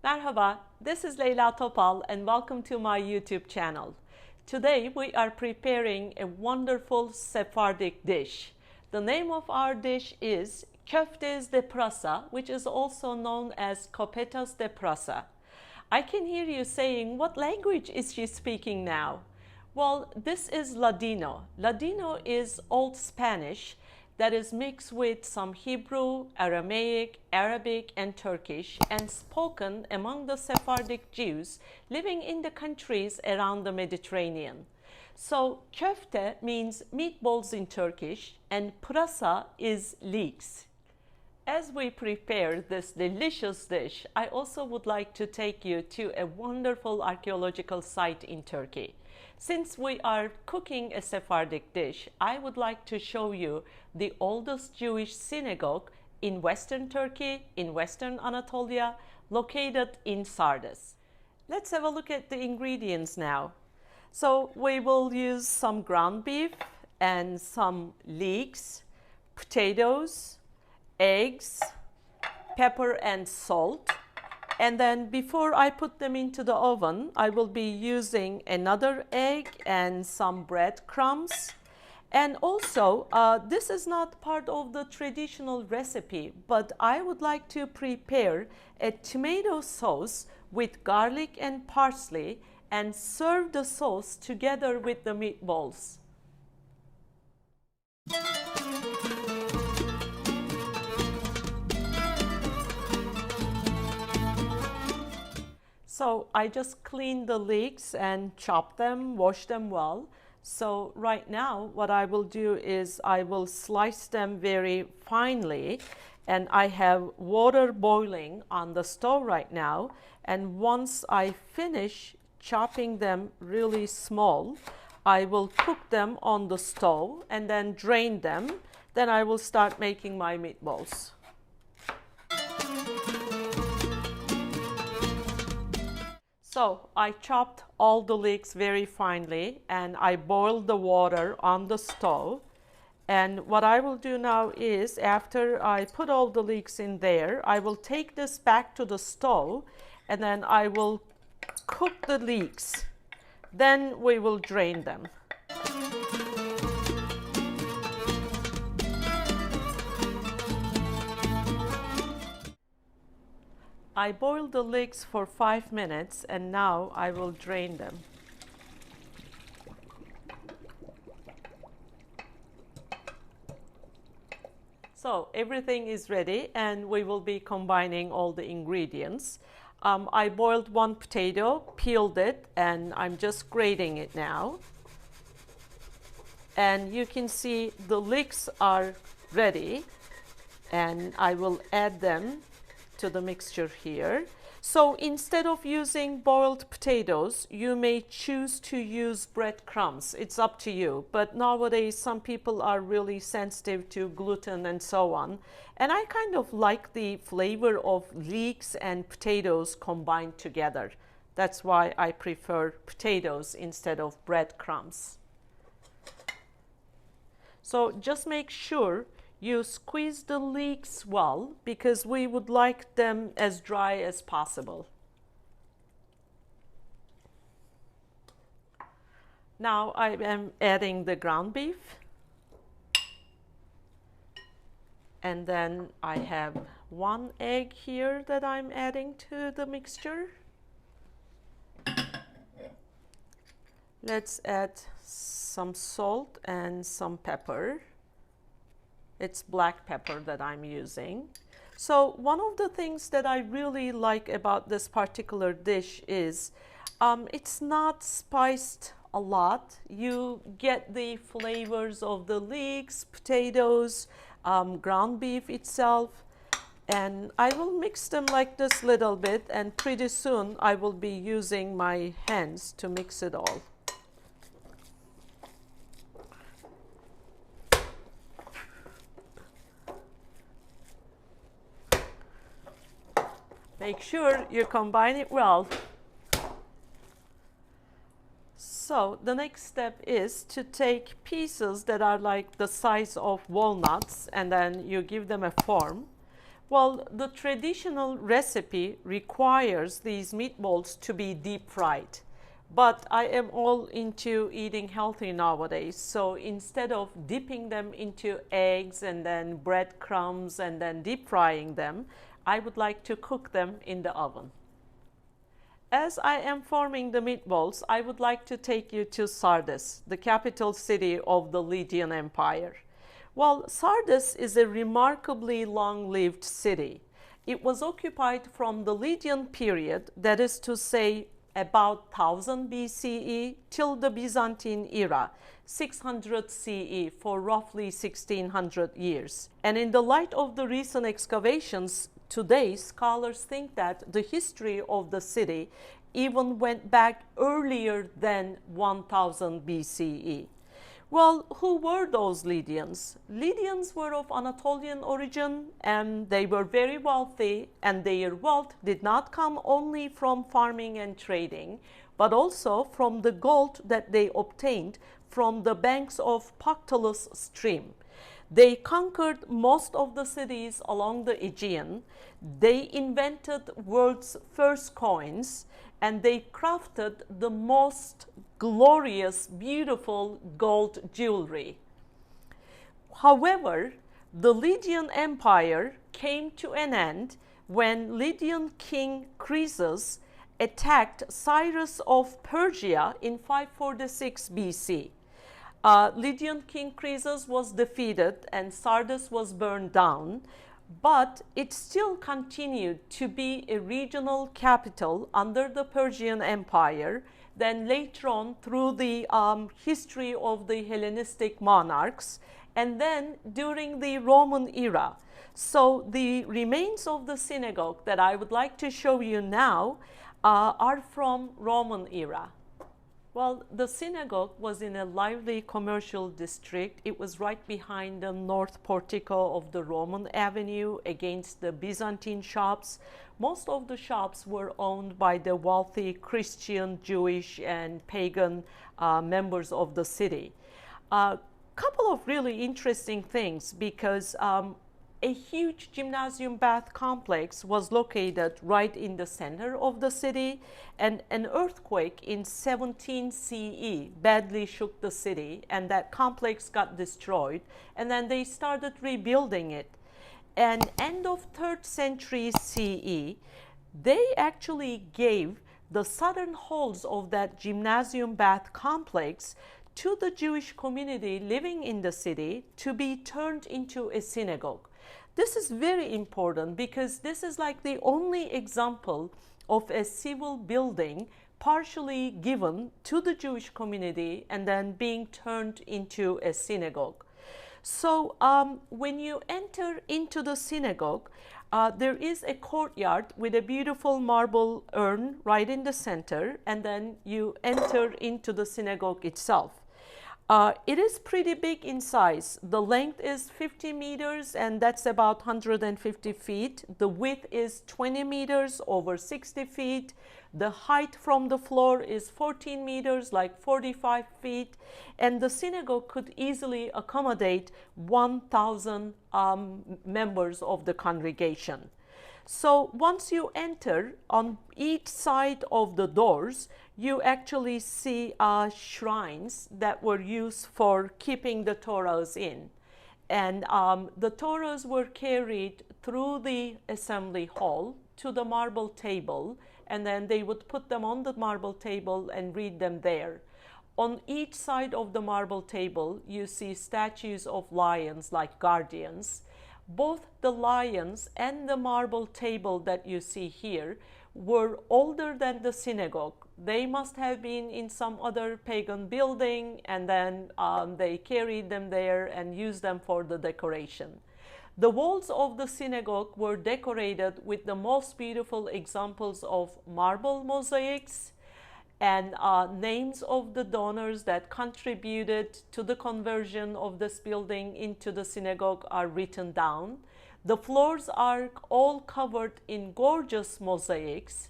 Merhaba, this is Leyla Topal and welcome to my YouTube channel. Today we are preparing a wonderful Sephardic dish. The name of our dish is Koftes de Prasa, which is also known as Kopetas de Prasa. I can hear you saying, what language is she speaking now? Well, this is Ladino. Ladino is Old Spanish that is mixed with some Hebrew, Aramaic, Arabic, and Turkish, and spoken among the Sephardic Jews living in the countries around the Mediterranean. So köfte means meatballs in Turkish, and Prasa is leeks. As we prepare this delicious dish, I also would like to take you to a wonderful archaeological site in Turkey. Since we are cooking a Sephardic dish, I would like to show you the oldest Jewish synagogue in Western Turkey, in Western Anatolia, located in Sardis. Let's have a look at the ingredients now. So we will use some ground beef and some leeks, potatoes, eggs, pepper and salt. And then before I put them into the oven, I will be using another egg and some breadcrumbs. And also, this is not part of the traditional recipe, but I would like to prepare a tomato sauce with garlic and parsley and serve the sauce together with the meatballs. So I just cleaned the leeks and chopped them, washed them well. So right now what I will do is I will slice them very finely, and I have water boiling on the stove right now, and once I finish chopping them really small, I will cook them on the stove and then drain them. Then I will start making my meatballs. So I chopped all the leeks very finely and I boiled the water on the stove. And what I will do now is, after I put all the leeks in there, I will take this back to the stove and then I will cook the leeks. Then we will drain them. I boiled the leeks for 5 minutes and now I will drain them. So everything is ready and we will be combining all the ingredients. I boiled one potato, peeled it, and I'm just grating it now. And you can see the leeks are ready and I will add them to the mixture here. So instead of using boiled potatoes, you may choose to use breadcrumbs. It's up to you. But nowadays, some people are really sensitive to gluten and so on. And I kind of like the flavor of leeks and potatoes combined together. That's why I prefer potatoes instead of breadcrumbs. So just make sure you squeeze the leeks well, because we would like them as dry as possible. Now I am adding the ground beef. And then I have one egg here that I'm adding to the mixture. Let's add some salt and some pepper. It's black pepper that I'm using. So one of the things that I really like about this particular dish is it's not spiced a lot. You get the flavors of the leeks, potatoes, ground beef itself, and I will mix them like this little bit, and pretty soon I will be using my hands to mix it all. Make sure you combine it well. So the next step is to take pieces that are like the size of walnuts and then you give them a form. Well, the traditional recipe requires these meatballs to be deep fried. But I am all into eating healthy nowadays. So instead of dipping them into eggs and then breadcrumbs and then deep frying them, I would like to cook them in the oven. As I am forming the meatballs, I would like to take you to Sardis, the capital city of the Lydian Empire. Well, Sardis is a remarkably long-lived city. It was occupied from the Lydian period, that is to say about 1000 BCE till the Byzantine era, 600 CE, for roughly 1600 years. And in the light of the recent excavations, today scholars think that the history of the city even went back earlier than 1000 BCE. Well, who were those Lydians? Lydians were of Anatolian origin and they were very wealthy, and their wealth did not come only from farming and trading, but also from the gold that they obtained from the banks of Pactolus stream. They conquered most of the cities along the Aegean. They invented world's first coins, and they crafted the most glorious, beautiful gold jewelry. However, the Lydian Empire came to an end when Lydian king Croesus attacked Cyrus of Persia in 546 BC. Lydian king Croesus was defeated and Sardis was burned down, but it still continued to be a regional capital under the Persian Empire. Then later on, through the history of the Hellenistic monarchs, and then during the Roman era. So the remains of the synagogue that I would like to show you now are from Roman era. Well, the synagogue was in a lively commercial district. It was right behind the north portico of the Roman Avenue against the Byzantine shops. Most of the shops were owned by the wealthy Christian, Jewish, and pagan members of the city. A couple of really interesting things, because a huge gymnasium bath complex was located right in the center of the city, and an earthquake in 17 CE badly shook the city, and that complex got destroyed, and then they started rebuilding it. And end of 3rd century CE, they actually gave the southern halls of that gymnasium bath complex to the Jewish community living in the city to be turned into a synagogue. This is very important because this is like the only example of a civil building partially given to the Jewish community and then being turned into a synagogue. So when you enter into the synagogue, there is a courtyard with a beautiful marble urn right in the center, and then you enter into the synagogue itself. It is pretty big in size. The length is 50 meters, and that's about 150 feet. The width is 20 meters, over 60 feet. The height from the floor is 14 meters, like 45 feet. And the synagogue could easily accommodate 1,000 members of the congregation. So once you enter, on each side of the doors, you actually see shrines that were used for keeping the Torahs in. And the Torahs were carried through the assembly hall to the marble table, and then they would put them on the marble table and read them there. On each side of the marble table, you see statues of lions like guardians. Both the lions and the marble table that you see here were older than the synagogue. They must have been in some other pagan building, and then they carried them there and used them for the decoration. The walls of the synagogue were decorated with the most beautiful examples of marble mosaics, and names of the donors that contributed to the conversion of this building into the synagogue are written down. The floors are all covered in gorgeous mosaics,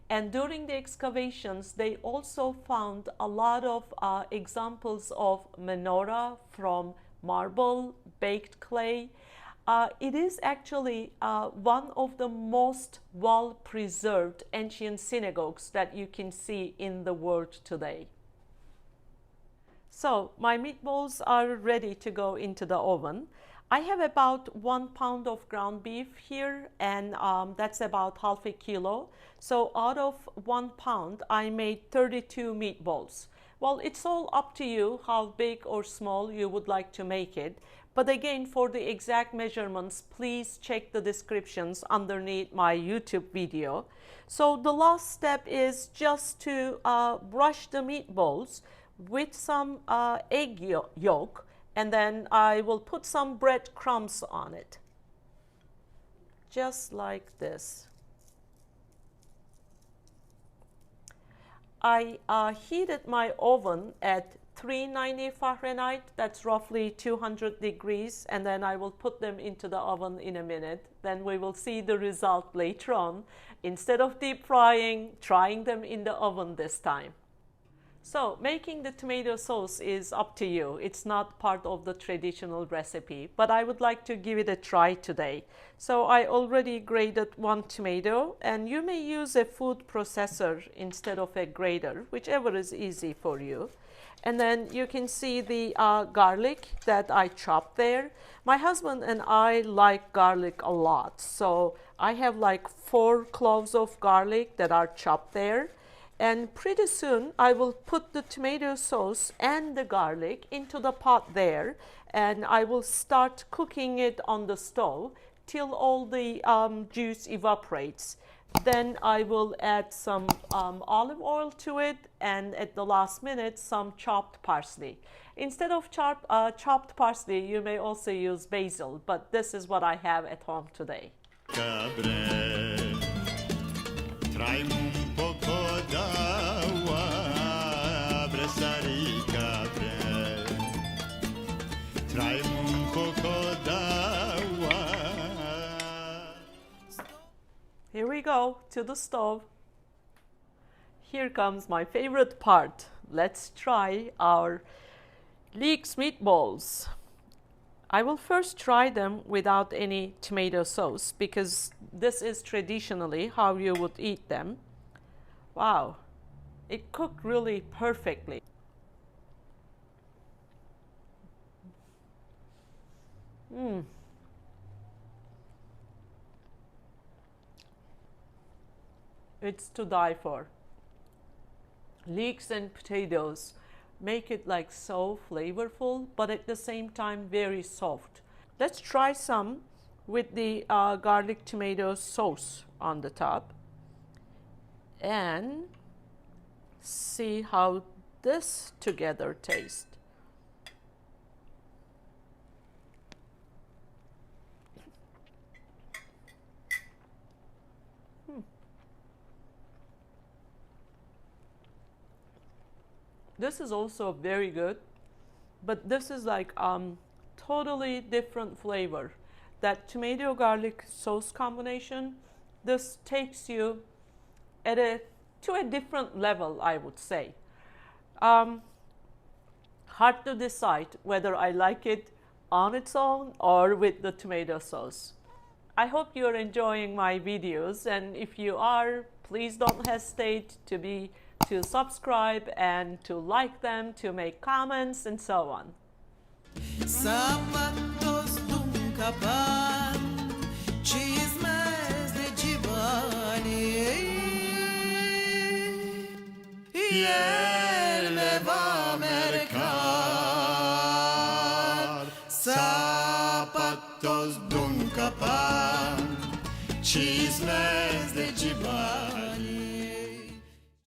and during the excavations they also found a lot of examples of menorah from marble, baked clay, It is actually one of the most well-preserved ancient synagogues that you can see in the world today. So my meatballs are ready to go into the oven. I have about 1 pound of ground beef here, and that's about half a kilo. So out of 1 pound, I made 32 meatballs. Well, it's all up to you how big or small you would like to make it. But again, for the exact measurements, please check the descriptions underneath my YouTube video. So the last step is just to brush the meatballs with some egg yolk, and then I will put some bread crumbs on it. Just like this. I heated my oven at 390 Fahrenheit, that's roughly 200 degrees, and then I will put them into the oven in a minute. Then we will see the result later on. Instead of deep frying, trying them in the oven this time. So making the tomato sauce is up to you. It's not part of the traditional recipe, but I would like to give it a try today. So I already grated 1 tomato, and you may use a food processor instead of a grater, whichever is easy for you. And then you can see the garlic that I chopped there. My husband and I like garlic a lot, so I have like 4 cloves of garlic that are chopped there. And pretty soon I will put the tomato sauce and the garlic into the pot there, and I will start cooking it on the stove till all the juice evaporates. Then I will add some olive oil to it, and at the last minute some chopped parsley. Instead of chopped parsley, you may also use basil, but this is what I have at home today. Here we go to the stove. Here comes my favorite part. Let's try our Leeks meatballs. I will first try them without any tomato sauce because this is traditionally how you would eat them. Wow, it cooked really perfectly. It's to die for. Leeks and potatoes make it like so flavorful, but at the same time very soft. Let's try some with the garlic tomato sauce on the top and see how this together tastes. This is also very good, but this is like totally different flavor. That tomato garlic sauce combination, this takes you to a different level, I would say. Hard to decide whether I like it on its own or with the tomato sauce. I hope you're enjoying my videos, and if you are, please don't hesitate to subscribe and to like them, to make comments, and so on. Sapatos dum kapan, çizmez de cibali. Yerle va mercar. Sapatos dum kapan, çizmez